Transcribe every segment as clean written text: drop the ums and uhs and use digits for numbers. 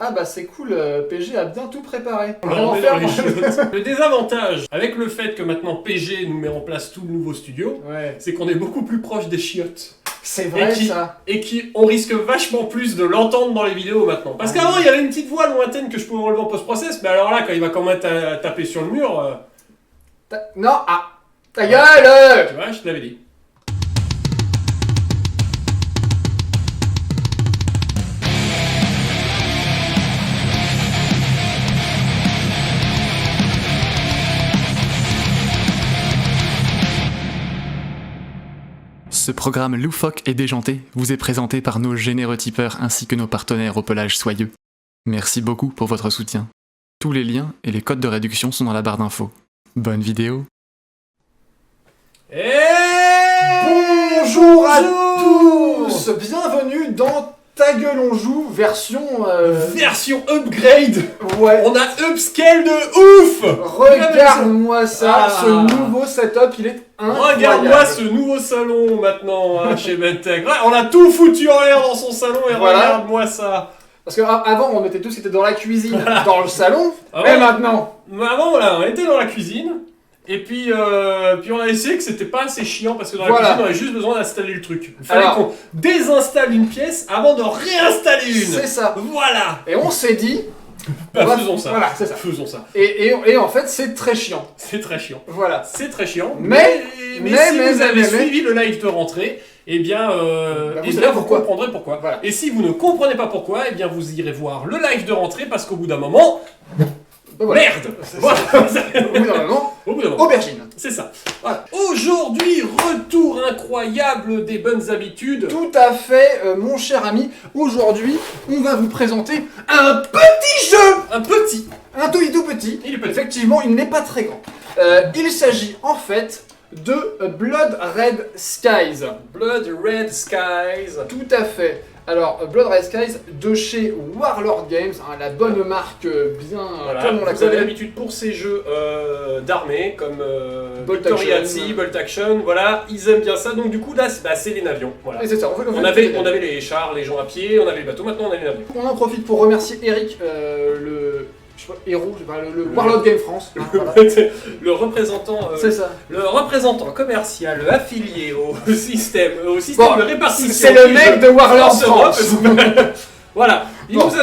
Ah bah c'est cool, PG a bien tout préparé. On va Alors, en mais faire. non, le désavantage, avec le fait que maintenant PG nous met en place tout le nouveau studio, Ouais, c'est qu'on est beaucoup plus proche des chiottes. c'est vrai Et qui- ça. Et on risque vachement plus de l'entendre dans les vidéos maintenant. Parce qu'avant, il y avait une petite voix lointaine que je pouvais enlever en post-process, mais alors là, quand il va quand même taper sur le mur, Non, ah, ta gueule. tu vois, je te l'avais dit. Ce programme loufoque et déjanté vous est présenté par nos généreux tipeurs ainsi que nos partenaires au pelage soyeux. Merci beaucoup pour votre soutien. Tous les liens et les codes de réduction sont dans la barre d'infos. Bonne vidéo. Et Bonjour à tous. Bienvenue dans Ta gueule on joue version. Version upgrade. Ouais. On a upscale de ouf. Regarde-moi ça, Ah. ce nouveau setup, il est incroyable. Regarde-moi ce nouveau salon maintenant hein, chez Bentech. Ouais, on a tout foutu en l'air dans son salon et Voilà. regarde-moi ça. Parce qu'avant on mettait tout ce qui était dans la cuisine, dans le salon, Ah mais ouais. maintenant. Mais avant, voilà, on était dans la cuisine. Et puis on a essayé que c'était pas assez chiant parce que dans la Voilà. cuisine, on avait juste besoin d'installer le truc. Il fallait Alors. qu'on désinstalle une pièce avant de réinstaller une. C'est ça. Voilà. Et on s'est dit. Bah, Voilà. faisons ça. Voilà, c'est ça. Faisons ça. Et en fait c'est très chiant. C'est très chiant. Voilà. C'est très chiant. Mais si vous avez mais- suivi le live de rentrée, eh bien, Bah, vous eh savez bien, pourquoi. comprendrez pourquoi. Voilà. Et si vous ne comprenez pas pourquoi, eh bien vous irez voir le live de rentrée parce qu'au bout d'un moment, Bah, voilà. merde. C'est Voilà. Au bout d'un moment, Au bout d'un moment. aubergine. C'est ça. Voilà. Aujourd'hui, retour incroyable des bonnes habitudes. Tout à fait, mon cher ami. Aujourd'hui, on va vous présenter un petit jeu. Un petit. Un tout petit. Il est petit. Effectivement, il n'est pas très grand. Il s'agit en fait de Blood Red Skies. Blood Red Skies. Tout à fait. Alors, Blood Red Skies de chez Warlord Games, hein, la bonne marque bien Voilà. comme on la Vous avez connaît. l'habitude pour ces jeux d'armée comme Bolt Victory at Action. Sea, Bolt Action, voilà, ils aiment bien ça. Donc du coup là, c'est les navions. Voilà. Et c'est ça, On avait les chars, les gens à pied, on avait les bateaux, maintenant on a les navions. On en profite pour remercier Eric, le je sais pas, héros, je sais pas, le Warlord Game France. hein, voilà. Le représentant, C'est ça. le représentant commercial affilié au système Bon, de répartition. C'est le mec de Warlord France France. Voilà, il Bon. nous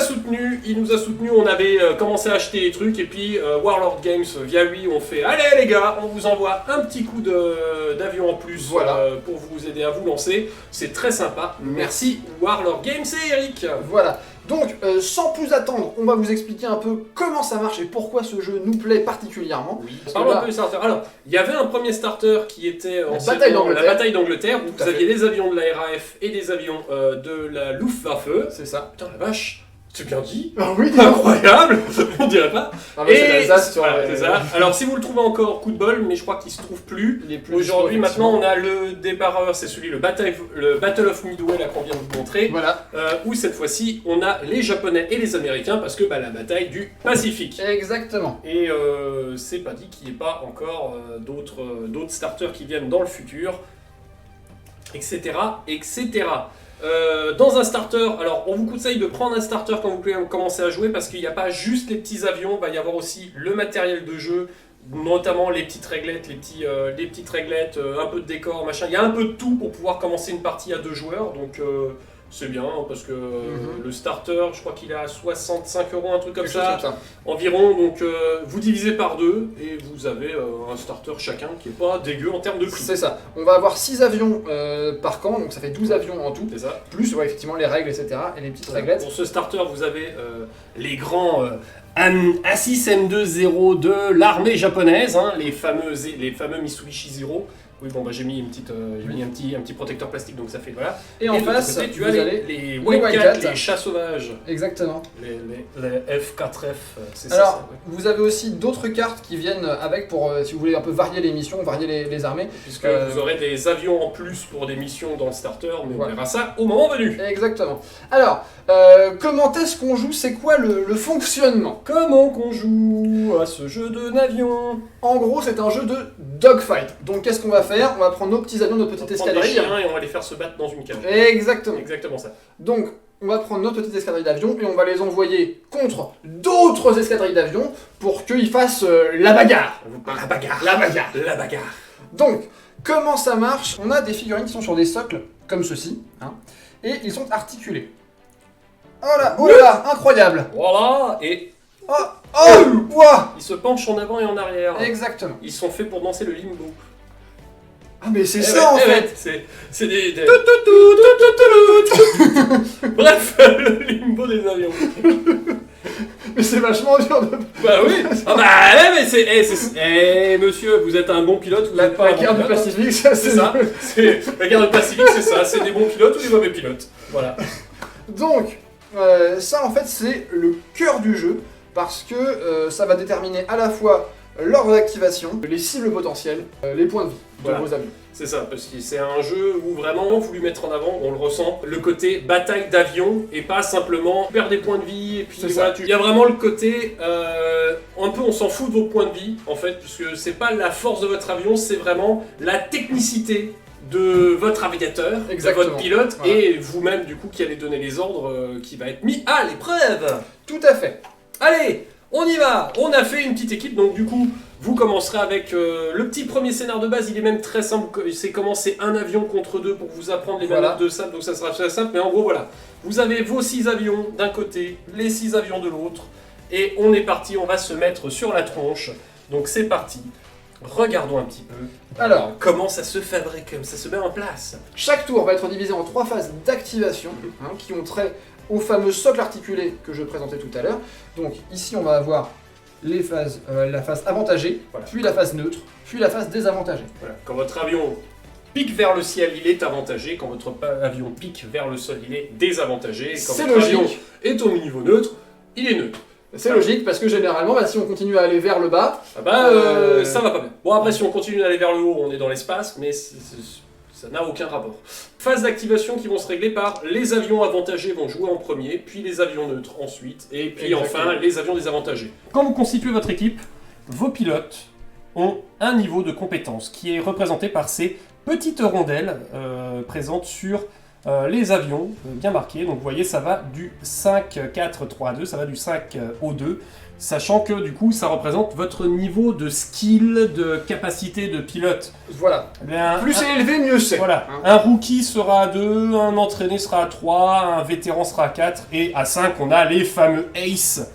a soutenu, on avait commencé à acheter les trucs et puis Warlord Games via lui on fait allez les gars, on vous envoie un petit coup d'avion en plus Voilà. pour vous aider à vous lancer, c'est très sympa. Merci Warlord Games et Eric. Voilà. Donc, sans plus attendre, on va vous expliquer un peu comment ça marche et pourquoi ce jeu nous plaît particulièrement. Oui, Parce que parlons là- un peu des starters. Alors, il y y avait un premier starter qui était La bataille d'Angleterre. la bataille d'Angleterre, où Tout à vous aviez les avions de la RAF et des avions de la Luftwaffe. C'est ça. Putain la vache, c'est bien dit. Ah oui, Incroyable, on dirait pas. Ah mais c'est l'Alsace sur voilà, c'est ça. Alors si vous le trouvez encore, coup de bol, mais je crois qu'il se trouve plus. Il est plus Aujourd'hui, dispo, maintenant, on effectivement. a le débarreur, c'est celui, le Battle of Midway, là qu'on vient de vous montrer, Voilà. où cette fois-ci, on a les Japonais et les Américains, parce que la bataille du Pacifique. Exactement. Et c'est pas dit qu'il n'y ait pas encore d'autres starters qui viennent dans le futur, etc. etc. Dans un starter, alors on vous conseille de prendre un starter quand vous commencez à jouer parce qu'il n'y a pas juste les petits avions, il va y avoir aussi le matériel de jeu, notamment les petites réglettes, les petites réglettes, un peu de décor, machin. Il y a un peu de tout pour pouvoir commencer une partie à 2 joueurs, donc c'est bien parce que le starter, je crois qu'il est à 65 €, un truc comme Quelque chose ça, comme ça. environ. Donc vous divisez par 2 et vous avez un starter chacun qui est pas dégueu en termes de prix. C'est ça. On va avoir 6 avions par camp, donc ça fait 12 avions en tout. C'est ça. Plus, ouais, effectivement, les règles, etc. Et les petites réglettes. Pour ce starter, vous avez les grands A6 M2-0 de l'armée japonaise, hein, les fameux Mitsubishi Zero. Oui, bon, bah j'ai mis, j'ai mis un petit protecteur plastique, donc ça fait voilà. Et en de l'autre face, côté, tu vous as avez les White White Cat. Cat, les chats sauvages, Exactement. les F4F, c'est Alors, ça. vous avez aussi d'autres cartes qui viennent avec pour, si vous voulez, un peu varier les missions, varier les armées. Puisque vous aurez des avions en plus pour des missions dans le starter, mais Voilà. on verra ça au moment venu. Exactement. Alors, comment est-ce qu'on joue? C'est quoi le fonctionnement? Comment qu'on joue à ce jeu de navion? En gros, c'est un jeu de dogfight. Donc, qu'est-ce qu'on va faire? On va prendre nos petits avions, nos petites On va prendre des escadrilles. chiens et on va les faire se battre dans une cage. Exactement. Exactement ça. Donc, on va prendre notre petite escadrille d'avions et on va les envoyer contre d'autres escadrilles d'avions pour qu'ils fassent la bagarre. La bagarre. La bagarre. La bagarre. Donc, comment ça marche? On a des figurines qui sont sur des socles, comme ceci, hein, et ils sont articulés. Oh là là, incroyable. Voilà, et Ouah. ils se penchent en avant et en arrière. Exactement. Ils sont faits pour danser le limbo. Ah mais c'est Eh ça ouais, en eh fait. ouais, c'est des... Bref, le limbo des avions. Mais c'est vachement dur de... Bah oui. Ah bah ouais, mais c'est... monsieur, vous êtes un bon pilote, vous La êtes pas un bon guerre du pilote, hein. Pacifique, ça C'est ça. La guerre du Pacifique, c'est ça. C'est des bons pilotes ou des mauvais pilotes. Voilà. Donc, ça en fait c'est le cœur du jeu, parce que ça va déterminer à la fois l'ordre d'activation, les cibles potentielles, les points de vie de Voilà. vos avions. C'est ça, parce que c'est un jeu où vraiment on a voulu mettre en avant, on le ressent, le côté bataille d'avion et pas simplement perdre des points de vie et puis C'est voilà. ça. Il y a vraiment le côté un peu on s'en fout de vos points de vie en fait, parce que c'est pas la force de votre avion, c'est vraiment la technicité de votre aviateur, de Exactement. votre pilote Voilà. et vous-même du coup qui allez donner les ordres qui va être mis à l'épreuve. Tout à fait. Allez, on y va. On a fait une petite équipe, donc du coup, vous commencerez avec le petit premier scénar de base. Il est même très simple. C'est commencer un avion contre deux pour vous apprendre les Voilà. manettes de sable, donc ça sera très simple. Mais en gros, voilà. Vous avez vos 6 avions d'un côté, les 6 avions de l'autre, et on est parti. On va se mettre sur la tronche. Donc c'est parti. Regardons un petit peu. Alors, Comment ça se fabrique, comme ça se met en place. chaque tour va être divisé en 3 phases d'activation, hein, qui ont trait au fameux socle articulé que je présentais tout à l'heure. Donc ici on va avoir les phases, la phase avantagée, Voilà. puis la phase neutre, puis la phase désavantagée. Voilà. Quand votre avion pique vers le ciel, il est avantagé. Quand votre avion pique vers le sol, il est désavantagé. Et quand C'est votre avion logique. est au niveau neutre, il est neutre. C'est logique parce que généralement, bah, si on continue à aller vers le bas, Ah bah, Euh, ça va pas bien. Bon, après, si on continue d'aller vers le haut, on est dans l'espace, mais ça n'a aucun rapport. Phase d'activation qui vont se régler par les avions avantagés vont jouer en premier, puis les avions neutres ensuite, et puis Exactement. enfin les avions désavantagés. Quand vous constituez votre équipe, vos pilotes ont un niveau de compétence qui est représenté par ces petites rondelles présentes sur les avions, bien marqués. Donc vous voyez, ça va du 5, 4, 3, 2, ça va du 5 au 2. Sachant que du coup ça représente votre niveau de skill, de capacité de pilote. voilà. Eh bien, Plus c'est élevé, mieux c'est. voilà. Hein. Un rookie sera à 2, un entraîné sera à 3, un vétéran sera à 4, et à 5 on a les fameux Ace.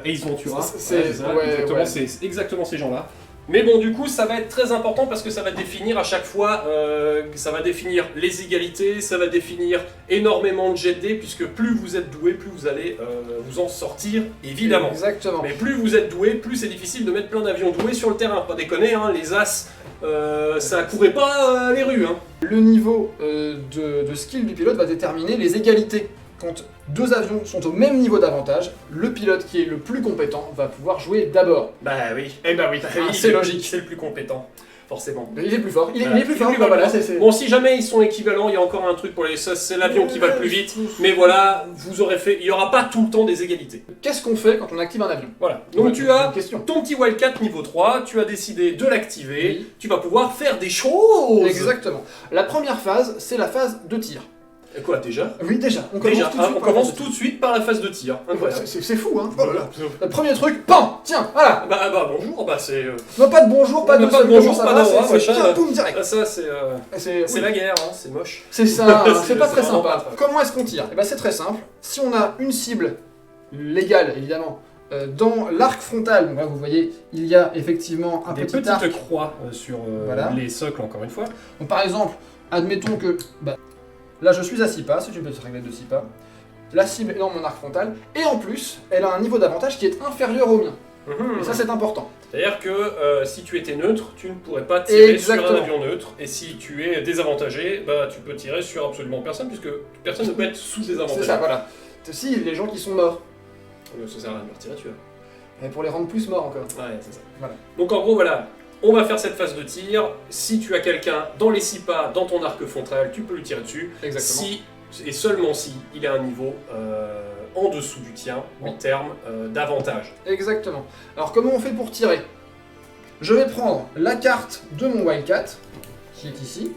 Ace Ventura. C'est- ça, ouais, exactement, ouais. c'est exactement ces gens-là. Mais bon, du coup, ça va être très important parce que ça va définir à chaque fois, ça va définir les égalités, ça va définir énormément de jet de dés, puisque plus vous êtes doué, plus vous allez vous en sortir, évidemment. Exactement. Mais plus vous êtes doué, plus c'est difficile de mettre plein d'avions doués sur le terrain. Pas déconner, hein, les As, ça courait pas les rues. Hein. Le niveau de skill du pilote va déterminer les égalités. Quand deux avions sont au même niveau d'avantage, le pilote qui est le plus compétent va pouvoir jouer d'abord. Bah oui. Eh bah oui, Ah, c'est logique. C'est le plus compétent, forcément. Il est plus fort. Il est plus Voilà. fort. Bah voilà, c'est. Bon, si jamais ils sont équivalents, il y a encore un truc pour les ça, c'est l'avion qui va le plus vite. Mais voilà, vous aurez fait, il y aura pas tout le temps des égalités. Qu'est-ce qu'on fait quand on active un avion? Voilà. Donc Ouais, tu une as question. ton petit Wildcat niveau 3, tu as décidé de l'activer, Oui. tu vas pouvoir faire des choses. Exactement. La première phase, c'est la phase de tir. Et quoi déjà? Oui, déjà. On commence Déjà, tout de hein, suite on par la commence phase de tout de suite par la phase de tir. tir. Incroyable. C'est fou, hein. Oh là là. Le premier truc, pan. Tiens, voilà. Bah bonjour, bah c'est Non, pas de bonjour, pas de Pas de salut, bonjour, comment ça pas va, d'au revoir, c'est machin, tiens, boum, direct. ça c'est C'est oui. la guerre, hein, c'est moche. C'est ça, hein, c'est pas C'est très vraiment sympa. pas. Comment est-ce qu'on tire? Eh ben c'est très simple. Si on a une cible légale, évidemment, dans l'arc frontal, donc là vous voyez, il y a effectivement un Des petit petites arc. croix sur Voilà. les socles encore une fois. Donc par exemple, admettons que là je suis à 6 pas, c'est une petite réglette de 6 pas. La cible est dans mon arc frontal, et en plus, elle a un niveau d'avantage qui est inférieur au mien. Et ça c'est important. C'est-à-dire que si tu étais neutre, tu ne pourrais pas tirer Exactement. sur un avion neutre, et si tu es désavantagé, bah tu peux tirer sur absolument personne, puisque personne ne peut être sous désavantagé. C'est ça, voilà. Si, les gens qui sont morts. Ça sert à rien de leur tirer dessus. Et pour les rendre plus morts encore. Ouais, c'est ça. Voilà. Donc en gros, voilà, on va faire cette phase de tir. Si tu as quelqu'un dans les 6 pas, dans ton arc frontal, tu peux lui tirer dessus. Exactement. Si, et seulement si, il a un niveau en dessous du tien, en Oui. termes d'avantage. Exactement. Alors comment on fait pour tirer? Je vais prendre la carte de mon Wildcat, qui est ici.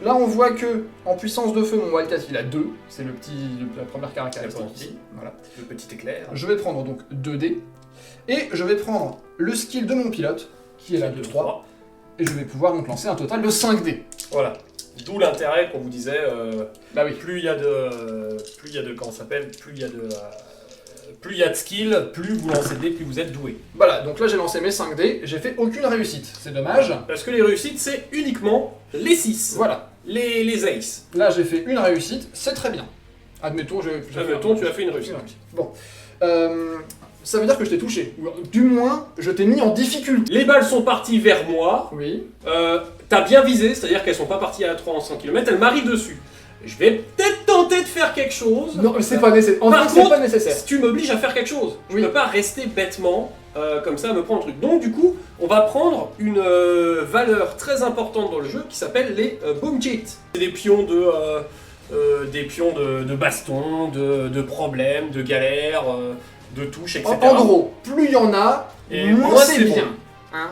Là, on voit que en puissance de feu, mon Wildcat, il a 2. C'est la première caractéristique ici. Voilà. Le petit éclair. Je vais prendre donc 2 dés. Et je vais prendre le skill de mon pilote, qui est là de 3. Et je vais pouvoir donc lancer un total de 5 dés. Voilà. D'où l'intérêt qu'on vous disait, Bah oui. plus il y a de comment ça s'appelle, plus il y a de skill, plus vous lancez de dés, plus vous êtes doué. Voilà, donc là j'ai lancé mes 5 dés, j'ai fait aucune réussite. C'est dommage. Parce que les réussites, c'est uniquement les 6. Voilà. Les aces. Là j'ai fait une réussite, c'est très bien. Admettons, tu as fait une réussite. Bon. Ça veut dire que je t'ai touché. Du moins, je t'ai mis en difficulté. Les balles sont parties vers moi. Oui. T'as bien visé, c'est-à-dire qu'elles sont pas parties à 300 km, elles m'arrivent dessus. Je vais peut-être tenter de faire quelque chose. Non, mais c'est pas nécessaire. En Par fait, c'est contre, pas nécessaire. tu m'obliges à faire quelque chose. Je Oui. peux pas rester bêtement comme ça à me prendre un truc. Donc du coup, on va prendre une valeur très importante dans le jeu qui s'appelle les boom cheats. C'est des pions de baston, de problèmes, de galères, de touches, etc. En gros, plus il y en a, Et moins moins c'est c'est bien. Hein.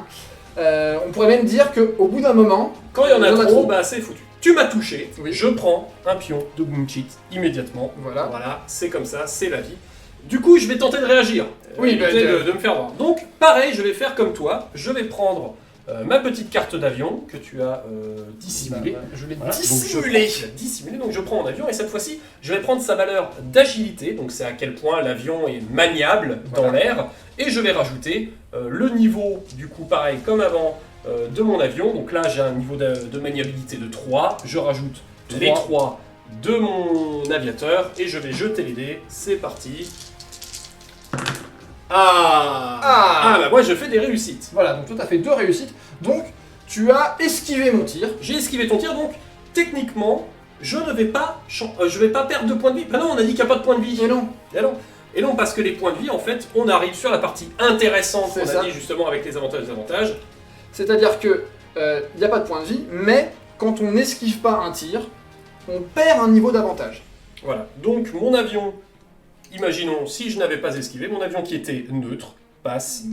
On pourrait même dire qu'au bout d'un moment, Quand il y en a trop, trop. bah c'est foutu. Tu m'as touché, Oui. je prends un pion de boom cheat immédiatement. voilà. Voilà, c'est comme ça, c'est la vie. Du coup, je vais tenter de réagir. Oui, éviter bah, de me faire voir. Donc, pareil, je vais faire comme toi. Je vais prendre ma petite carte d'avion que tu as dissimulée. Bah, je l'ai Voilà, dissimulé. Donc je prends mon avion et cette fois-ci, je vais prendre sa valeur d'agilité, donc c'est à quel point l'avion est maniable dans Voilà. l'air, et je vais rajouter le niveau, du coup pareil comme avant, de mon avion. Donc là j'ai un niveau de maniabilité de 3, je rajoute les 3 de mon aviateur et je vais jeter les dés, c'est parti. Ah bah moi je fais des réussites. Voilà, donc toi t'as fait 2 réussites. Donc tu as esquivé mon tir. J'ai esquivé ton tir, donc techniquement, je ne vais pas, perdre de points de vie. Bah non, on a dit qu'il n'y a pas de points de vie. Et non. Et non, parce que les points de vie, en fait, on arrive sur la partie intéressante C'est qu'on ça. a dit justement avec les avantages et désavantages. C'est-à-dire que il n'y a pas de point de vie, mais quand on n'esquive pas un tir, on perd un niveau d'avantage. Voilà. Donc mon avion, imaginons, si je n'avais pas esquivé, mon avion qui était neutre passe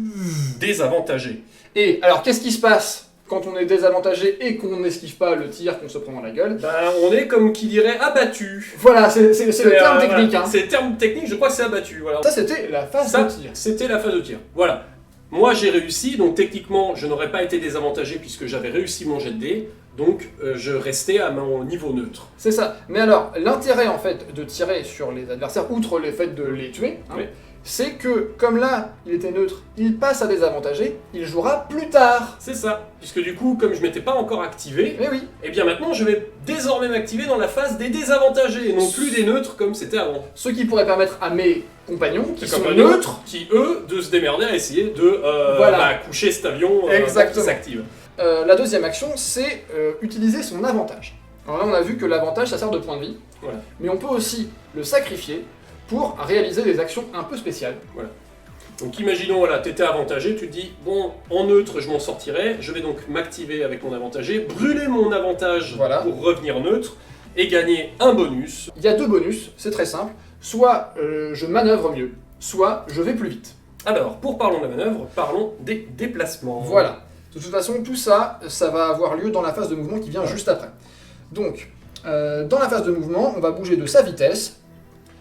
désavantagé. Et alors qu'est-ce qui se passe quand on est désavantagé et qu'on n'esquive pas le tir qu'on se prend dans la gueule? Ben, on est comme qui dirait abattu. Voilà, c'est le terme technique. Voilà. Hein. C'est le terme technique, je crois que c'est abattu. Voilà. Ça c'était la phase Ça, de tir. c'était la phase de tir. Voilà. Moi, j'ai réussi, donc techniquement, je n'aurais pas été désavantagé puisque j'avais réussi mon jet de dés. Donc, je restais à mon niveau neutre. C'est ça. Mais alors, l'intérêt en fait de tirer sur les adversaires, outre le fait de les tuer, hein, Oui. c'est que comme là, il était neutre, il passe à désavantagé, il jouera plus tard. C'est ça. Puisque du coup, comme je m'étais pas encore activé, Mais oui. et bien maintenant, je vais désormais m'activer dans la phase des désavantagés, et non plus des neutres comme c'était avant. Ce qui pourrait permettre à mes compagnons, qui Les sont compagnons neutres, qui eux, de se démerder à essayer de Voilà. coucher cet avion Exactement. qui s'active. la deuxième action, c'est utiliser son avantage. Alors là, on a vu que l'avantage, ça sert de point de vie, Voilà. mais on peut aussi le sacrifier pour réaliser des actions un peu spéciales. Donc imaginons, voilà, t'étais avantagé, tu te dis, bon, en neutre, je m'en sortirai, je vais donc m'activer avec mon avantagé, brûler mon avantage Voilà. pour revenir neutre, et gagner un bonus. Il y a 2 bonus, c'est très simple. Soit je manœuvre mieux, soit je vais plus vite. Alors, pour parlons de la manœuvre, parlons des déplacements. Voilà. De toute façon, tout ça, ça va avoir lieu dans la phase de mouvement qui vient juste après. Donc, dans la phase de mouvement, on va bouger de sa vitesse,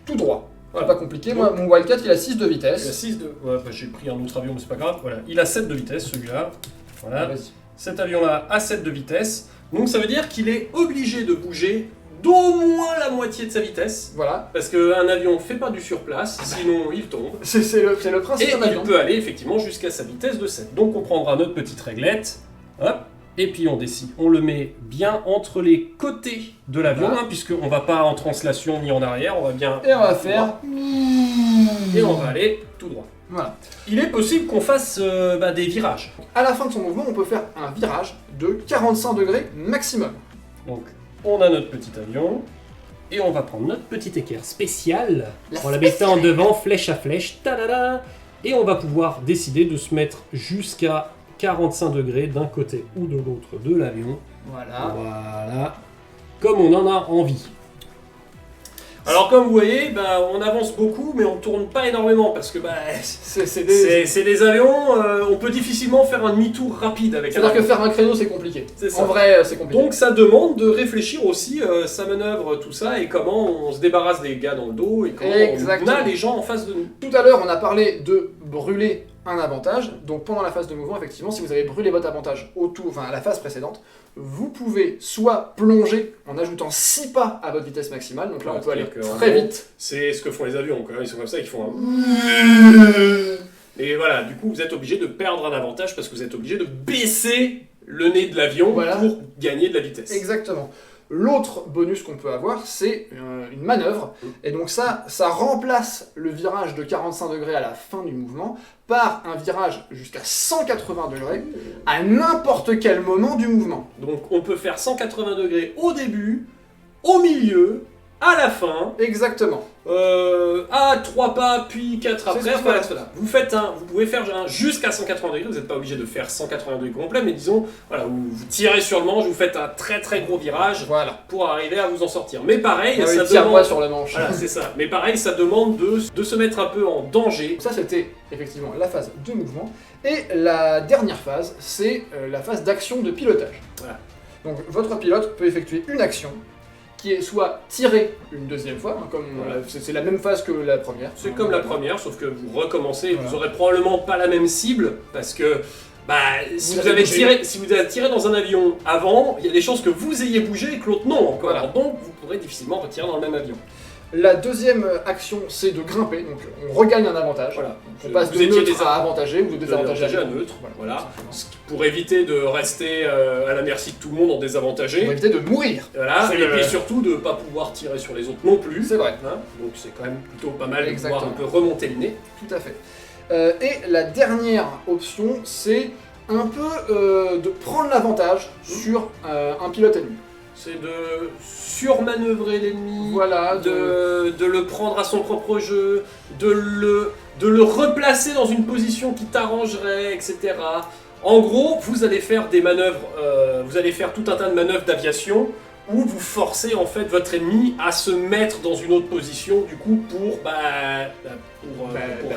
tout droit. C'est Voilà. pas compliqué. Moi, mon Wildcat, il a 6 de Il a vitesse. 6 de... Ouais, bah, j'ai pris un autre avion, mais c'est pas grave. Voilà. Il a 7 de vitesse, celui-là. Voilà. Vas-y. Cet avion-là a 7 de vitesse. Donc ça veut dire qu'il est obligé de bouger d'au moins la moitié de sa vitesse. Voilà. Parce qu'un avion fait pas du surplace, sinon il tombe. C'est le principe Et d'un il avion. peut aller effectivement jusqu'à sa vitesse de 7. Donc on prendra notre petite réglette, hop, et puis on décide. On le met bien entre les côtés de l'avion, Voilà. hein, puisqu'on va pas en translation ni en arrière, on va bien... Et on va faire... Et on va aller tout droit. Voilà. Il est possible qu'on fasse des virages. À la fin de son mouvement, on peut faire un virage de 45 degrés maximum. Donc on a notre petit avion, et on va prendre notre petit équerre spécial, La on la mettre en devant, flèche à flèche, tadada, et on va pouvoir décider de se mettre jusqu'à 45 degrés d'un côté ou de l'autre de l'avion. Voilà. Voilà, comme on en a envie. Alors comme vous voyez, on avance beaucoup, mais on tourne pas énormément, parce que C'est des... c'est des avions, on peut difficilement faire un demi-tour rapide avec un C'est-à-dire que avion. faire un créneau, c'est compliqué. C'est ça. En vrai, c'est compliqué. Donc ça demande de réfléchir aussi sa manœuvre, tout ça, et comment on se débarrasse des gars dans le dos, et comment Exactement. on a les gens en face de nous. Tout à l'heure, on a parlé de brûler un avantage. Donc pendant la phase de mouvement, effectivement, si vous avez brûlé votre avantage à la phase précédente, vous pouvez soit plonger en ajoutant 6 pas à votre vitesse maximale, donc là Ouais, on peut aller c'est-à-dire que, très en gros, vite. C'est ce que font les avions, quand même. Ils sont comme ça, ils font un... Et voilà, du coup, vous êtes obligé de perdre un avantage parce que vous êtes obligé de baisser le nez de l'avion Voilà. pour gagner de la vitesse. Exactement. L'autre bonus qu'on peut avoir, c'est une manœuvre. Et donc ça remplace le virage de 45 degrés à la fin du mouvement par un virage jusqu'à 180 degrés à n'importe quel moment du mouvement. Donc on peut faire 180 degrés au début, au milieu, à la fin, Exactement. à 3 pas, puis 4 après. C'est ce que Voilà, je fais. vous pouvez faire un jusqu'à 180 degrés, vous n'êtes pas obligé de faire 180 degrés complet, mais disons, voilà, vous tirez sur le manche, vous faites un très très gros virage Voilà. pour arriver à vous en sortir. Mais pareil, Ah oui, ça tire-moi demande... sur la manche. Voilà, c'est ça. Mais pareil, ça demande de se mettre un peu en danger. Ça, c'était effectivement la phase de mouvement. Et la dernière phase, c'est la phase d'action de pilotage. Voilà. Donc, votre pilote peut effectuer une action qui est soit tirer une deuxième fois, hein, comme Voilà. c'est la même phase que la première. C'est comme la première, sauf que vous recommencez, Voilà. vous aurez probablement pas la même cible, parce que si vous avez tiré dans un avion avant, il y a des chances que vous ayez bougé et que l'autre non encore. Voilà. Donc vous pourrez difficilement retirer dans le même avion. La deuxième action, c'est de grimper, donc on regagne un avantage. Voilà. Donc, on passe Vous de étiez neutre à avantagé ou de désavantagé à neutre. Voilà. Pour éviter de rester à la merci de tout le monde en désavantagé. Pour éviter de mourir. Voilà. C'est Et le- puis surtout de ne pas pouvoir tirer sur les autres non plus. C'est vrai, Hein. Donc c'est quand même plutôt pas mal de Exactement. pouvoir un peu remonter le nez. tout à fait. Et la dernière option, c'est un peu de prendre l'avantage sur un pilote ennemi. C'est de surmanœuvrer l'ennemi. Voilà, de le prendre à son propre jeu, de le replacer dans une position qui t'arrangerait, etc. En gros, vous allez faire des manœuvres, vous allez faire tout un tas de manœuvres d'aviation où vous forcez en fait votre ennemi à se mettre dans une autre position, du coup, pour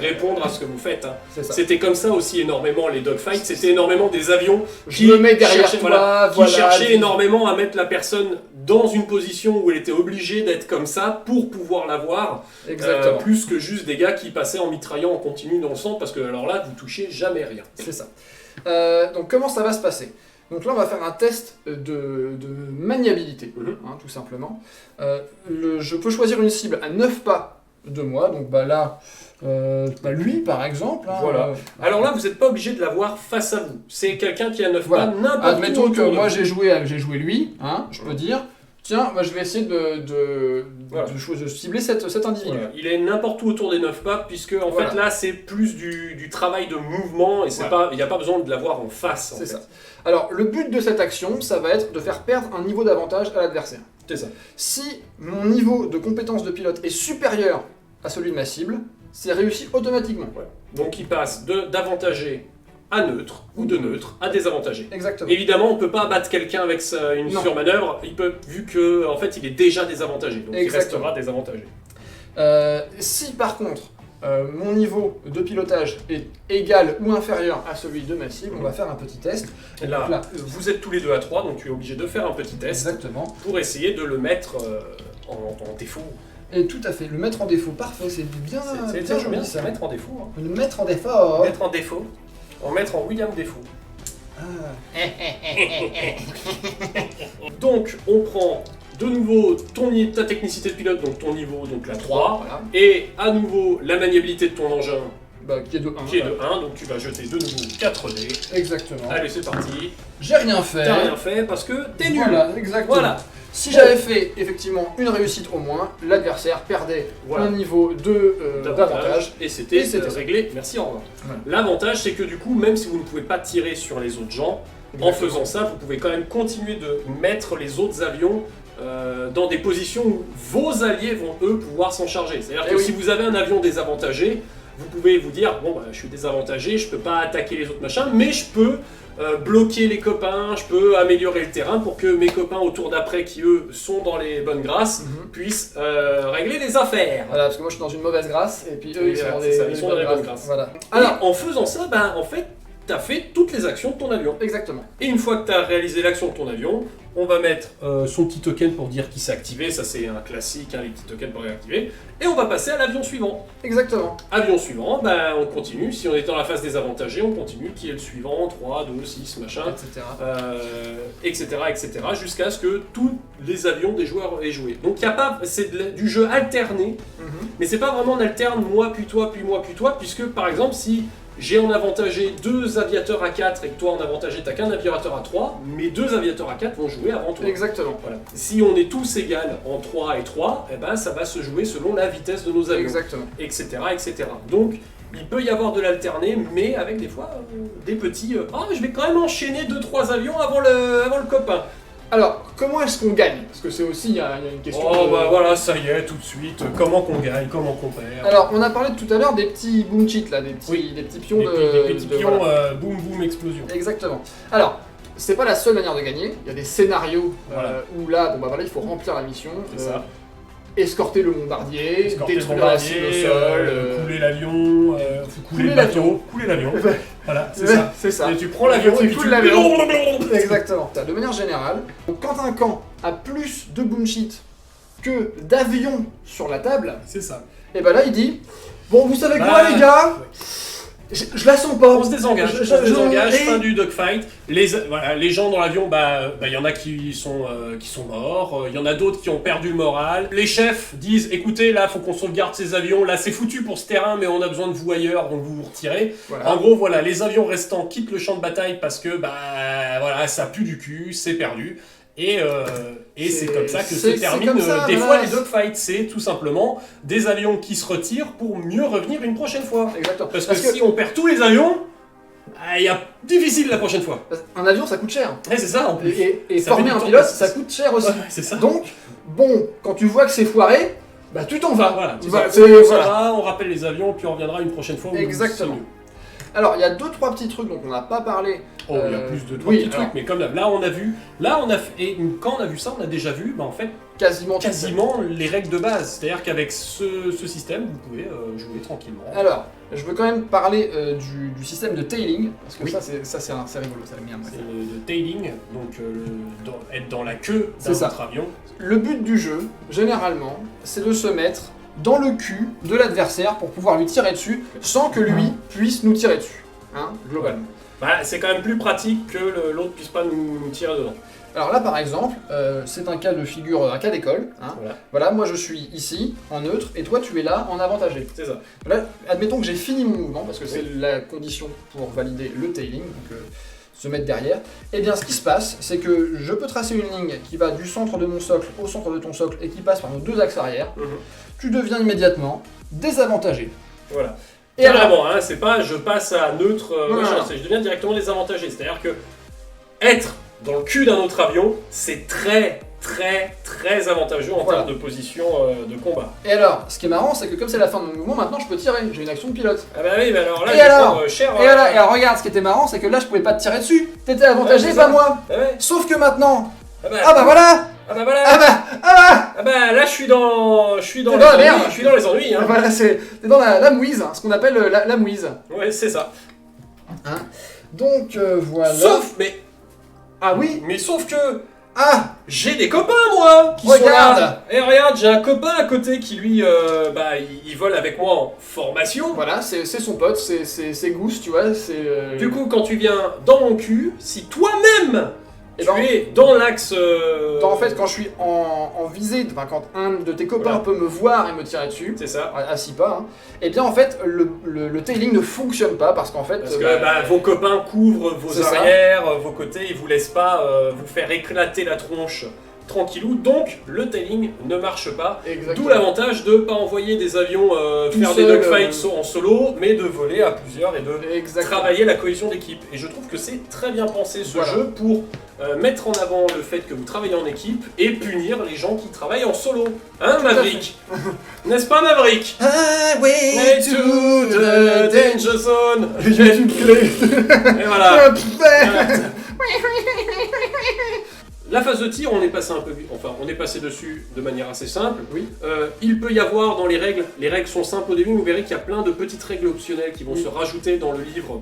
répondre à ce que vous faites. Hein. C'est ça. C'était comme ça aussi énormément les dogfights, c'était énormément des avions Je me mets derrière cherchaient- toi, qui voilà, cherchaient dis- énormément à mettre la personne dans une position où elle était obligée d'être comme ça pour pouvoir la voir, Exactement. plus que juste des gars qui passaient en mitraillant en continu dans le centre, parce que alors là, vous touchez jamais rien. C'est ça. Donc comment ça va se passer? Donc là, on va faire un test de maniabilité, Mhm. hein, tout simplement. Je peux choisir une cible à 9 pas de moi, donc là, lui par exemple. Hein, Voilà. Alors là, vous n'êtes pas obligé de la voir face à vous. C'est quelqu'un qui a 9 Voilà. pas n'importe où Admettons que autour de moi vous. j'ai joué lui, hein, je peux dire, tiens, moi je vais essayer Voilà. de cibler cet individu. Voilà. Il est n'importe où autour des 9 pas, puisque en Voilà. fait là, c'est plus du travail de mouvement, et c'est Voilà. il n'y a pas besoin de la voir en face. en C'est fait. ça. Alors, le but de cette action, ça va être de faire perdre un niveau d'avantage à l'adversaire. C'est ça. Si mon niveau de compétence de pilote est supérieur à celui de ma cible, c'est réussi automatiquement. Donc il passe d'avantagé à neutre, ou de neutre à désavantagé. Exactement. Évidemment, on ne peut pas battre quelqu'un avec une Non. surmanœuvre, vu que en fait, il est déjà désavantagé, donc Exactement. il restera désavantagé. Si par contre, mon niveau de pilotage est égal ou inférieur à celui de ma cible, on va faire un petit test. Et Donc là, vous êtes tous les deux à 3, donc tu es obligé de faire un petit test exactement. pour essayer de le mettre en défaut. Et tout à fait, le mettre en défaut, parfait, c'est bien, C'est bien bien joli bien ça. mettre en défaut. Hein. Le mettre en défaut. Mettre en défaut. En mettre en William défaut. Ah. Donc, on prend de nouveau ta technicité de pilote, donc ton niveau, donc la 3, Voilà. et à nouveau la maniabilité de ton engin, Qui est de 1. qui est de 1, donc tu vas jeter de nouveau 4 dés. Exactement. Allez, c'est parti. J'ai rien fait. T'as rien fait parce que t'es nul. Voilà, exactement. Voilà. Si j'avais fait effectivement une réussite au moins, l'adversaire perdait Voilà. un niveau d'avantage. Et c'était c'était réglé. Merci, au revoir. Voilà. L'avantage, c'est que du coup, même si vous ne pouvez pas tirer sur les autres gens, en faisant ça, vous pouvez quand même continuer de mettre les autres avions dans des positions où vos alliés vont eux pouvoir s'en charger. C'est-à-dire Eh que oui. si vous avez un avion désavantagé, vous pouvez vous dire, bon, bah, je suis désavantagé, je peux pas attaquer les autres machins, mais je peux bloquer les copains, je peux améliorer le terrain pour que mes copains au tour d'après, qui eux sont dans les bonnes grâces, puissent régler les affaires. Voilà, parce que moi je suis dans une mauvaise grâce, et puis eux Oui, ils sont dans c'est ça, des ils sont dans les bonnes grâces. Voilà. Alors, en faisant ça, ben, en fait, t'as fait toutes les actions de ton avion. Exactement. Et une fois que tu as réalisé l'action de ton avion, on va mettre son petit token pour dire qu'il s'est activé, ça c'est un classique, hein, les petits tokens pour réactiver, et on va passer à l'avion suivant. Exactement. Avion suivant, ben, on continue, si on est dans la phase désavantagée, on continue, qui est le suivant, 3, 2, 6, machin, Etc. etc., jusqu'à ce que tous les avions des joueurs aient joué. Donc y a pas, c'est du jeu alterné, mais c'est pas vraiment on alterne moi puis toi, puis moi puis toi, puisque par exemple si j'ai en avantagé 2 aviateurs à 4 et que toi en avantagé t'as qu'un aviateur à 3, mes 2 aviateurs à 4 vont jouer avant toi. Exactement. Voilà. Si on est tous égales en 3 et 3, eh ben, ça va se jouer selon la vitesse de nos avions. Exactement. Etc. etc. Donc il peut y avoir de l'alterné, mais avec des fois des petits je vais quand même enchaîner 2-3 avions avant le copain. Alors, comment est-ce qu'on gagne? Parce que c'est aussi, il y a une question Oh bah voilà, ça y est, tout de suite, comment qu'on gagne, comment qu'on perd. Alors, on a parlé tout à l'heure des petits boom cheats, là, des petits pions des petits pions, voilà. boum boum, explosion. Exactement. Alors, c'est pas la seule manière de gagner, il y a des scénarios Voilà. où là, bon bah voilà, il faut remplir la mission. C'est ça. Escorter le bombardier, Escorter le détruire la cible au bombardier, sol, couler l'avion, couler le bateau, couler l'avion. Voilà, c'est ça. C'est ça. Et tu prends l'avion Tu et puis coules l'avion. Exactement. De manière générale, quand un camp a plus de boom sheets que d'avions sur la table, C'est ça. et ben là il dit bon, vous savez quoi Bah, les gars, je la sens pas. On se désengage, fin du dogfight. Les gens dans l'avion, il y en a qui sont morts, il y en a d'autres qui ont perdu le moral. Les chefs disent, écoutez, là, faut qu'on sauvegarde ces avions, là, c'est foutu pour ce terrain, mais on a besoin de vous ailleurs, donc vous vous retirez. Voilà. En gros, voilà, les avions restants quittent le champ de bataille parce que, voilà, ça pue du cul, c'est perdu. Et c'est comme ça que se termine des fois les dogfights. C'est tout simplement des avions qui se retirent pour mieux revenir une prochaine fois. Exactement. Parce que si on perd tous les avions, il y a difficile la prochaine fois. Un avion ça coûte cher. Ouais, c'est ça en plus. Et Ça former fait du un temps. pilote ça coûte cher aussi. Ouais, c'est ça. Donc, bon, quand tu vois que c'est foiré, bah tu t'en vas. Voilà, tu Bah, sais, voilà. va, on rappelle les avions, puis on reviendra une prochaine fois. Exactement. Où Alors, il y a 2-3 petits trucs dont on n'a pas parlé. oh, il y a plus de oui, trucs, mais comme là on a vu, et quand on a vu ça, on a déjà vu, en fait, Quasiment. les règles de base. C'est-à-dire qu'avec ce système, vous pouvez jouer tranquillement. Alors, je veux quand même parler du système de tailing, parce que Oui. c'est rigolo, ça l'aime bien. C'est le tailing, donc être dans la queue d'un C'est ça. autre avion. Le but du jeu, généralement, c'est de se mettre dans le cul de l'adversaire pour pouvoir lui tirer dessus sans que lui puisse nous tirer dessus. Hein, globalement. C'est quand même plus pratique que l'autre puisse pas nous tirer dedans. Alors là, par exemple, c'est un cas de figure, un cas d'école. Hein. Voilà, moi je suis ici, en neutre, et toi tu es là, en avantagé. C'est ça. Là, admettons que j'ai fini mon mouvement, parce que c'est la condition pour valider le tailing, donc se mettre derrière. Et bien ce qui se passe, c'est que je peux tracer une ligne qui va du centre de mon socle au centre de ton socle, et qui passe par nos 2 axes arrière. Tu deviens immédiatement désavantagé. Voilà. Et carrément, hein, c'est pas je passe à neutre, Non. je deviens directement désavantagé. C'est-à-dire que être dans le cul d'un autre avion, c'est très avantageux en termes de position de combat. Et alors, ce qui est marrant, c'est que comme c'est la fin de mon mouvement, maintenant je peux tirer, j'ai une action de pilote. Ah bah oui, mais alors là, Et je vais alors prendre cher. Et alors, regarde, ce qui était marrant, c'est que là je pouvais pas te tirer dessus, t'étais avantagé, Ouais, c'est pas ça. moi. Ah ouais. Sauf que maintenant, Ah bah voilà. Ah bah voilà. Ah bah Là, je suis dans T'es les dans la ennuis. merde. Je suis dans les ennuis. Hein. Voilà, t'es dans la mouise, hein, ce qu'on appelle la mouise. Ouais, c'est ça. Hein. Donc voilà. Sauf que Ah j'ai des copains moi qui Regarde. sont là. Et regarde, j'ai un copain à côté qui lui, il vole avec moi en formation. Voilà, c'est son pote, c'est Goose, tu vois, c'est... Du coup, quand tu viens dans mon cul, si toi-même Et tu es dans l'axe. En fait, quand je suis en visée, enfin quand un de tes copains Voilà. peut me voir et me tirer dessus, C'est ça. à 6 pas, hein, et bien en fait, le tailing ne fonctionne pas parce qu'en fait... Parce que vos copains couvrent vos C'est ça. arrières, vos côtés, ils vous laissent pas vous faire éclater la tronche tranquillou, donc le tailing ne marche pas. Exactement. D'où l'avantage de ne pas envoyer des avions faire des seul, dogfights en solo, mais de voler à plusieurs et de Exactement. travailler la cohésion d'équipe. Et je trouve que c'est très bien pensé ce Voilà. jeu pour mettre en avant le fait que vous travaillez en équipe et punir les gens qui travaillent en solo. Hein, Maverick? N'est-ce pas, Maverick? Highway to the danger zone. J'ai une clé. Et voilà. Voilà. La phase de tir, on est passé dessus de manière assez simple. Oui. Il peut y avoir dans les règles sont simples au début, vous verrez qu'il y a plein de petites règles optionnelles qui vont se rajouter dans le livre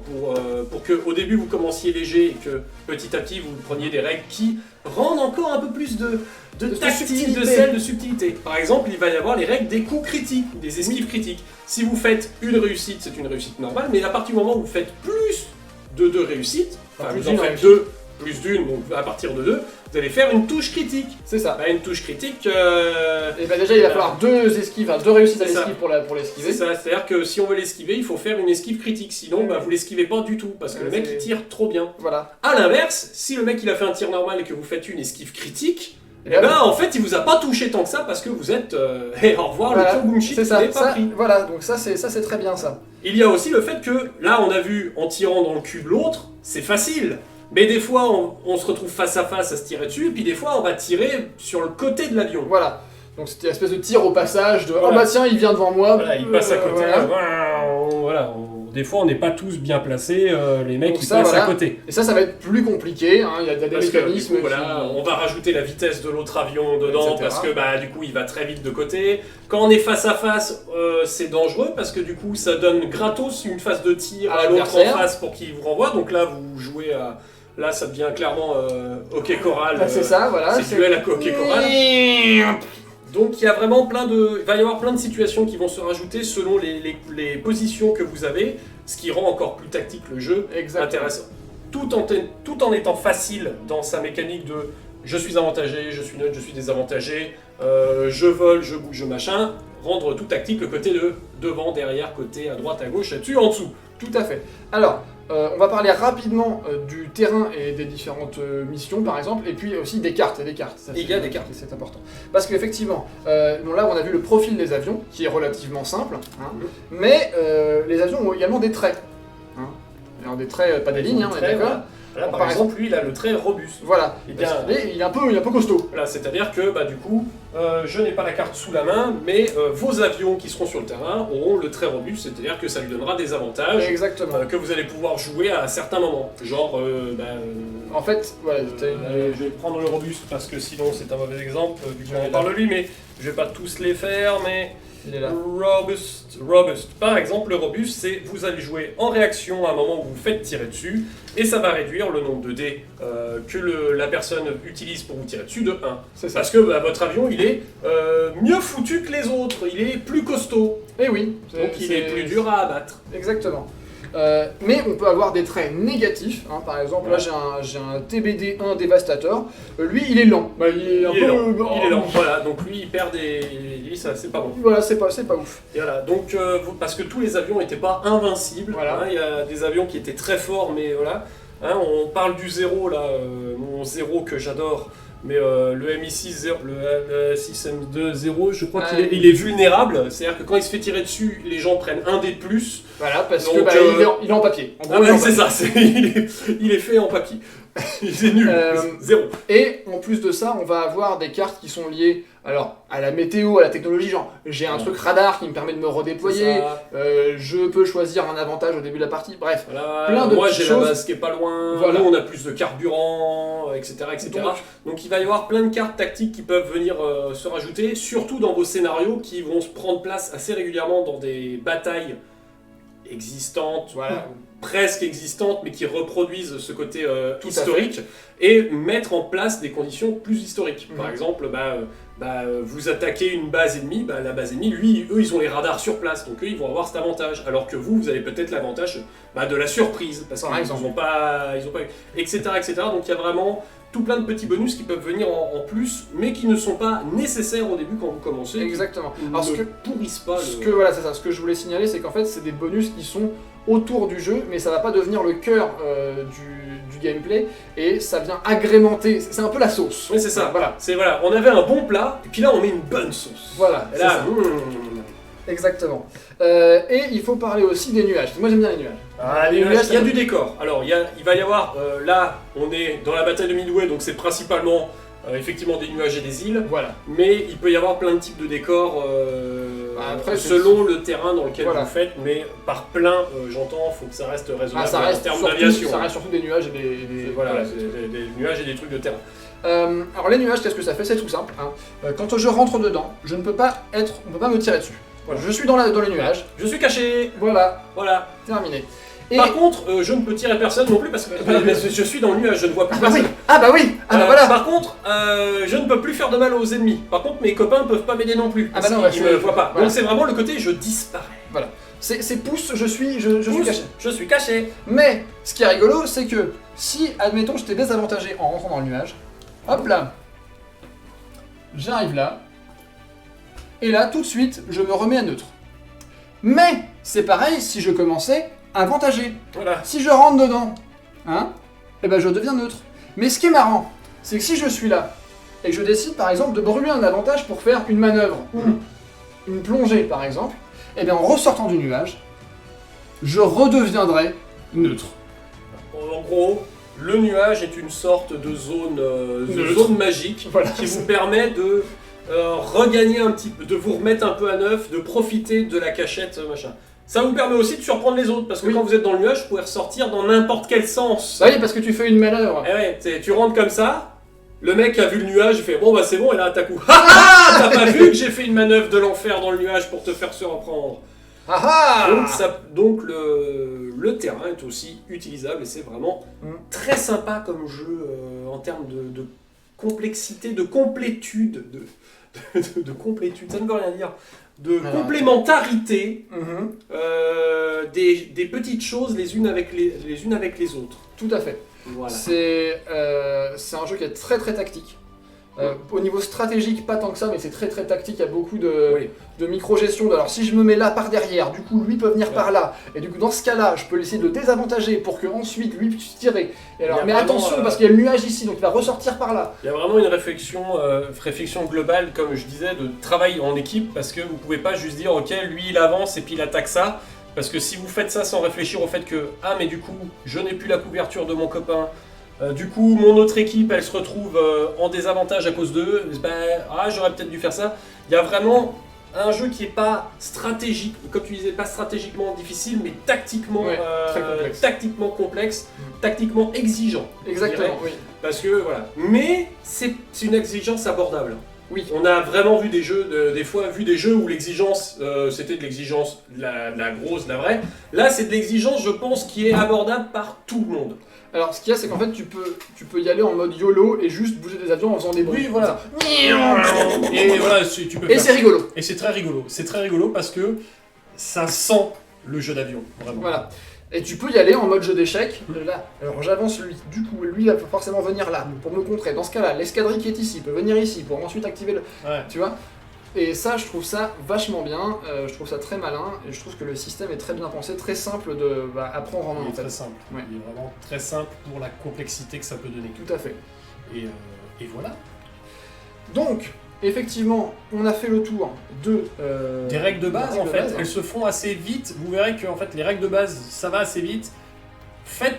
pour que au début vous commenciez léger et que petit à petit vous preniez des règles qui rendent encore un peu plus de tactique, subtilité. de sel, de subtilité. Par exemple, il va y avoir les règles des coups critiques, des esquives critiques. Si vous faites une réussite, c'est une réussite normale, mais à partir du moment où vous faites plus de 2 réussites, enfin Plus vous en d'une faites réussite. 2 plus d'une, donc à partir de 2, vous allez faire une touche critique. C'est ça. Bah, une touche critique, Et bah déjà il va falloir 2 esquives, enfin 2 réussites à C'est ça. l'esquive pour l'esquiver. c'est ça, c'est-à-dire que si on veut l'esquiver, il faut faire une esquive critique, sinon bah, vous l'esquivez pas du tout, parce que le mec il tire trop bien. Voilà. A l'inverse, si le mec il a fait un tir normal et que vous faites une esquive critique, Et eh ben en fait il vous a pas touché tant que ça parce que vous êtes hey, au revoir Voilà. le tour boom shit C'est qui ça, n'est pas pris. voilà, donc ça c'est très bien ça. Il y a aussi le fait que là on a vu en tirant dans le cube l'autre, c'est facile. Mais des fois on se retrouve face à face à se tirer dessus et puis des fois on va tirer sur le côté de l'avion. Voilà. Donc c'était une espèce de tir au passage de Voilà. oh bah tiens il vient devant moi. Voilà, il passe à côté. Voilà. Des fois, on n'est pas tous bien placés, les mecs Donc qui ça, passent voilà. à côté. Et ça va être plus compliqué, hein. Il y a des Parce que, mécanismes du coup, voilà, on va rajouter la vitesse de l'autre avion dedans Etc. parce que bah, du coup il va très vite de côté. Quand on est face à face, c'est dangereux parce que du coup ça donne gratos une phase de tir À à l'autre en l'adversaire. face pour qu'il vous renvoie. Donc là vous jouez à... Là ça devient clairement hockey choral. Bah, c'est ça, voilà. C'est duel à hockey choral. Donc il y a vraiment il va y avoir plein de situations qui vont se rajouter selon les positions que vous avez, ce qui rend encore plus tactique le jeu, Exactement. intéressant. Tout en étant facile dans sa mécanique de je suis avantagé, je suis neutre, je suis désavantagé, je vole, je bouge, je machin, rendre tout tactique le côté de devant, derrière, côté, à droite, à gauche, là-dessus, en dessous. Tout à fait. Alors, on va parler rapidement du terrain et des différentes missions, par exemple, et puis aussi des cartes. Ça, Il y a des cartes. C'est important. Parce qu'effectivement, bon, là, on a vu le profil des avions, qui est relativement simple, hein, mais les avions ont également des traits. Hein. Alors, des traits, pas des lignes, hein, on est Très, d'accord. voilà. Là, par Par exemple, lui, il a le trait robuste. Voilà. Eh bien, Il est un peu costaud. Voilà, c'est-à-dire que bah, du coup, je n'ai pas la carte sous la main, mais vos avions qui seront sur le terrain auront le trait robuste, c'est-à-dire que ça lui donnera des avantages Exactement. que vous allez pouvoir jouer à certains moments. Genre, En fait, voilà, t'as une- je vais prendre le robuste parce que sinon c'est un mauvais exemple, vu qu'on en parle lui, mais je vais pas tous les faire, mais... il est là. Robust. Par exemple, le robuste, c'est vous allez jouer en réaction à un moment où vous faites tirer dessus, et ça va réduire le nombre de dés que la personne utilise pour vous tirer dessus de 1. C'est ça. Parce que bah, votre avion, il est mieux foutu que les autres, il est plus costaud, Eh oui. donc il est plus dur à abattre. Exactement. Mais on peut avoir des traits négatifs, hein. Par exemple Ouais. là j'ai un TBD1 dévastateur, lui il est lent, bah, il est un Il est peu... lent, il est lent, voilà, donc lui il perd des... Lui ça c'est pas bon. Voilà, c'est pas ouf. Et voilà, donc parce que tous les avions n'étaient pas invincibles, Voilà. hein, il y a des avions qui étaient très forts, mais voilà, hein, on parle du 0 là, mon 0 que j'adore, mais le MI6, le 6M2-0, je crois Ouais. qu'il est vulnérable, c'est-à-dire que quand il se fait tirer dessus, les gens prennent un dé de plus. Voilà, parce Donc, que bah, il est en papier. En gros, Ah il est en ouais, c'est papier. ça, il est fait en papier. Il est nul, Euh, 0. Et en plus de ça, on va avoir des cartes qui sont liées alors à la météo, à la technologie, genre j'ai un truc radar qui me permet de me redéployer, je peux choisir un avantage au début de la partie, bref. Voilà, Plein de moi petites j'ai la choses. base qui est pas loin, Voilà. nous on a plus de carburant, etc. etc. Donc il va y avoir plein de cartes tactiques qui peuvent venir se rajouter, surtout dans vos scénarios qui vont se prendre place assez régulièrement dans des batailles existantes, Voilà. presque existantes, mais qui reproduisent ce côté Tout à historique, et mettre en place des conditions plus historiques. Par Mhm. exemple, vous attaquez une base ennemie, la base ennemie, eux ils ont les radars sur place, donc eux ils vont avoir cet avantage, alors que vous avez peut-être l'avantage de la surprise, parce Par qu'ils exemple. n'ont pas eu, etc., etc. Donc il y a vraiment tout plein de petits bonus qui peuvent venir en plus, mais qui ne sont pas nécessaires au début quand vous commencez. Exactement. Qui Alors ne pourrissent pas ce que voilà, c'est ça. Ce que je voulais signaler, c'est qu'en fait, c'est des bonus qui sont autour du jeu, mais ça va pas devenir le cœur du gameplay, et ça vient agrémenter, c'est un peu la sauce. Oui, c'est ça. Voilà. Voilà, on avait un bon plat, et puis là on met une bonne sauce. Voilà, Et c'est là, ça. Exactement. Et il faut parler aussi des nuages. Moi j'aime bien les nuages. Les nuages, nuages, il y a ça- du décor. Alors, il va y avoir, là, on est dans la bataille de Midway, donc c'est principalement, effectivement, des nuages et des îles. Voilà. Mais il peut y avoir plein de types de décors Après, c'est- selon le terrain dans lequel Voilà. vous faites, mais par plein, j'entends, faut que ça reste raisonnable Ça en reste, termes surtout, d'aviation. ça reste surtout des nuages et Voilà, voilà. c'est des nuages et des trucs de terrain. Alors les nuages, qu'est-ce que ça fait? C'est tout simple. Hein. Quand je rentre dedans, on peut pas me tirer dessus. Voilà. Je suis dans les nuages. Je suis caché, Voilà, voilà. terminé. Et Par contre, je ne peux tirer personne non plus parce que je suis dans le nuage, je ne vois plus ah bah oui, personne. ah bah oui, ah bah voilà. Par contre, je ne peux plus faire de mal aux ennemis. Par contre, mes copains ne peuvent pas m'aider non plus. Ah Parce bah non, qu'ils bah, me voient pas. voilà. Donc c'est vraiment le côté je disparais. Voilà. C'est pouce, je suis caché. Je suis caché. Mais ce qui est rigolo, c'est que si, admettons, je t'ai désavantagé en rentrant dans le nuage, hop là, j'arrive là, et là, tout de suite, je me remets à neutre. Mais c'est pareil si je commençais avantagé. Voilà. Si je rentre dedans, hein, eh ben je deviens neutre. Mais ce qui est marrant, c'est que si je suis là, et que je décide par exemple de brûler un avantage pour faire une manœuvre, ou une plongée par exemple, eh bien en ressortant du nuage, je redeviendrai neutre. En gros, le nuage est une sorte de zone, Neutre. magique Voilà. qui vous permet de regagner un petit peu, de vous remettre un peu à neuf, de profiter de la cachette, machin. Ça vous permet aussi de surprendre les autres, parce que Oui. quand vous êtes dans le nuage, vous pouvez ressortir dans n'importe quel sens. Bah oui, parce que tu fais une manœuvre. Eh ouais, tu rentres comme ça, le mec a vu le nuage, il fait bon bah c'est bon, et là t'as coup. Ah t'as pas vu que j'ai fait une manœuvre de l'enfer dans le nuage pour te faire surprendre. Ah ah Donc le terrain est aussi utilisable et c'est vraiment très sympa comme jeu en termes de complexité, de complétude, de complétude, ça ne veut rien dire, de Alors, complémentarité Mhm, des petites choses les unes avec les autres. tout à fait. Voilà. C'est un jeu qui est très très tactique. Au niveau stratégique, pas tant que ça, mais c'est très très tactique. Il y a beaucoup Oui. de micro-gestion. Alors, si je me mets là par derrière, du coup, lui peut venir Ouais. par là. Et du coup, dans ce cas-là, je peux essayer de le désavantager pour que ensuite lui puisse tirer. Et alors, Il y a mais vraiment, attention, parce qu'il y a le nuage ici, donc il va ressortir par là. Il y a vraiment une réflexion globale, comme je disais, de travail en équipe, parce que vous pouvez pas juste dire ok, lui il avance et puis il attaque ça, parce que si vous faites ça sans réfléchir au fait que ah mais du coup je n'ai plus la couverture de mon copain, du coup mon autre équipe elle se retrouve en désavantage à cause d'eux, ben ah j'aurais peut-être dû faire ça. Il y a vraiment un jeu qui est pas stratégique, comme tu disais, pas stratégiquement difficile, mais tactiquement, Ouais, très complexe. tactiquement complexe, tactiquement exigeant. je dirais. Exactement, oui. Parce que voilà. Mais c'est une exigence abordable. Oui. On a vraiment vu des jeux, des fois vu des jeux où l'exigence, c'était de l'exigence, la grosse, la vraie. Là, c'est de l'exigence, je pense, qui est abordable par tout le monde. Alors, ce qu'il y a, c'est qu'en fait, tu peux y aller en mode YOLO et juste bouger des avions en faisant des bruits. Oui, voilà. Comme ça. Et voilà, tu peux Et c'est rigolo. Et c'est très rigolo. C'est très rigolo parce que ça sent le jeu d'avion, vraiment. Voilà. Et tu peux y aller en mode jeu d'échecs. Là, alors j'avance lui. Du coup, lui, il va forcément venir là pour me contrer. Dans ce cas-là, l'escadrille qui est ici peut venir ici pour ensuite activer le. Ouais. Tu vois. Et ça, je trouve ça vachement bien. Je trouve ça très malin. Et je trouve que le système est très bien pensé, très simple de à prendre en main Il en est fait. très simple. Ouais. Il est vraiment très simple pour la complexité que ça peut donner. Tout à fait. Et voilà. Donc, effectivement, on a fait le tour de. Des règles de base, des en règles de fait, base. elles se font assez vite. Vous verrez que en fait, les règles de base, ça va assez vite. Faites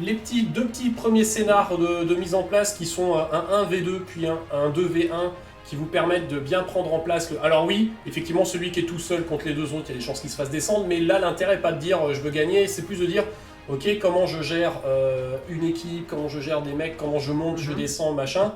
les deux petits premiers scénars de mise en place qui sont un 1v2 puis un 2v1 qui vous permettent de bien prendre en place. Alors oui, effectivement, celui qui est tout seul contre les deux autres, il y a des chances qu'il se fasse descendre, mais là, l'intérêt n'est pas de dire je veux gagner, c'est plus de dire ok, comment je gère une équipe, comment je gère des mecs, comment je monte, je descends, machin.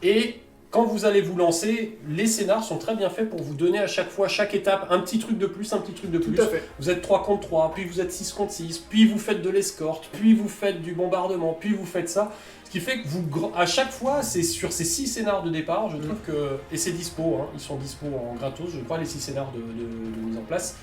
Et quand vous allez vous lancer, les scénars sont très bien faits pour vous donner à chaque fois, chaque étape, un petit truc de plus, un petit truc de plus. Tout à fait. Vous êtes 3 contre 3, puis vous êtes 6 contre 6, puis vous faites de l'escorte, puis vous faites du bombardement, puis vous faites ça. Ce qui fait que à chaque fois, c'est sur ces 6 scénars de départ, je trouve que... Et c'est dispo, hein, ils sont dispo en gratos, je crois, les 6 scénars de mise en place.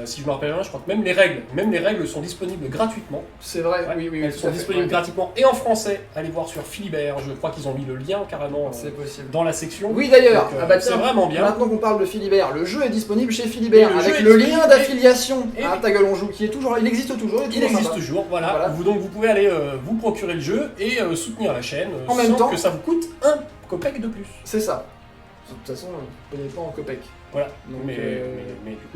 Si je me rappelle bien, je crois que même les règles sont disponibles gratuitement. C'est vrai, Ouais, oui, elles tout sont à fait, disponibles ouais. gratuitement et en français. Allez voir sur Philibert, je crois qu'ils ont mis le lien carrément C'est possible. dans la section. Oui d'ailleurs, Donc, ah bah c'est tiens, vraiment bien. maintenant qu'on parle de Philibert, le jeu est disponible chez Philibert Et le avec jeu est le disponible lien d'affiliation et- à Ta Gueule on Joue qui est toujours, il existe toujours, Il toujours existe sympa. toujours, voilà. Voilà. Donc vous pouvez aller vous procurer le jeu et soutenir la chaîne En même sans temps- que ça vous coûte un copec de plus. C'est ça. De toute façon, on n'est pas en copec. Voilà. Donc, mais,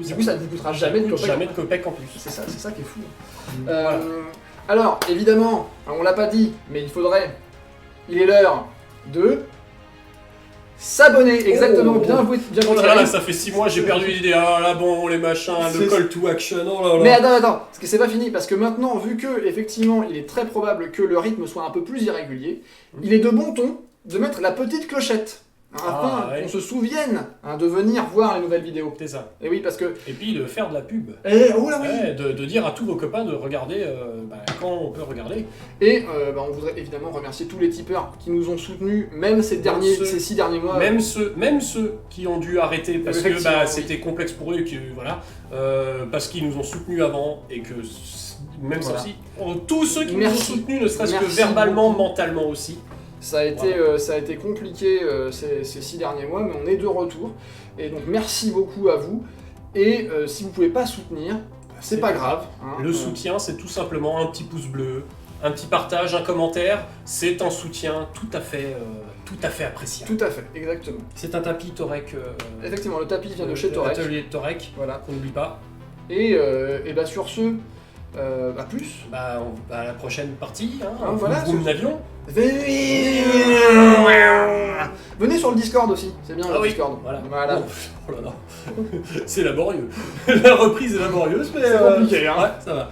du coup, ça ne vous coûtera jamais de coûte copec. jamais de copec en plus. C'est ça qui est fou. Voilà. Alors, évidemment, on l'a pas dit, mais il est l'heure de s'abonner. Exactement, Oh. bien Oh compris. là là, ça fait 6 mois, j'ai perdu l'idée. Ah là bon, les machins, le C'est- call to action, oh là là. Mais attends, parce que c'est pas fini, parce que maintenant, vu que, effectivement, il est très probable que le rythme soit un peu plus irrégulier, il est de bon ton de mettre la petite clochette, afin ouais. qu'on se souvienne de venir voir les nouvelles vidéos. C'est ça. Et oui, parce que... Et puis de faire de la pub. Oh là oui Ouais, de dire à tous vos copains de regarder quand on peut regarder. Et on voudrait évidemment remercier tous les tipeurs qui nous ont soutenus, même ces 6 derniers mois. Même ceux qui ont dû arrêter parce que Effectivement, oui. c'était complexe pour eux et que voilà, parce qu'ils nous ont soutenus avant et que même Voilà. ça aussi, tous ceux qui nous ont Merci. soutenus, ne serait-ce que Merci verbalement, beaucoup. mentalement aussi. Ça a été compliqué ces 6 derniers mois, mais on est de retour. Et donc merci beaucoup à vous. Et si vous pouvez pas soutenir, c'est pas grave. Hein. Le soutien, c'est tout simplement un petit pouce bleu, un petit partage, un commentaire. C'est un soutien tout à fait appréciable. Tout à fait, exactement. C'est un tapis Torek. Effectivement, le tapis vient de chez Torek. L'atelier de Torek, Voilà. qu'on n'oublie pas. Et bah sur ce, à plus. À la prochaine partie, hein, Ah, voilà, vroom avion. Venez sur le Discord aussi, c'est bien le Discord. Voilà. Voilà. Oh là là. C'est laborieux. La reprise est laborieuse, mais C'est compliqué, hein. Ouais, ça va.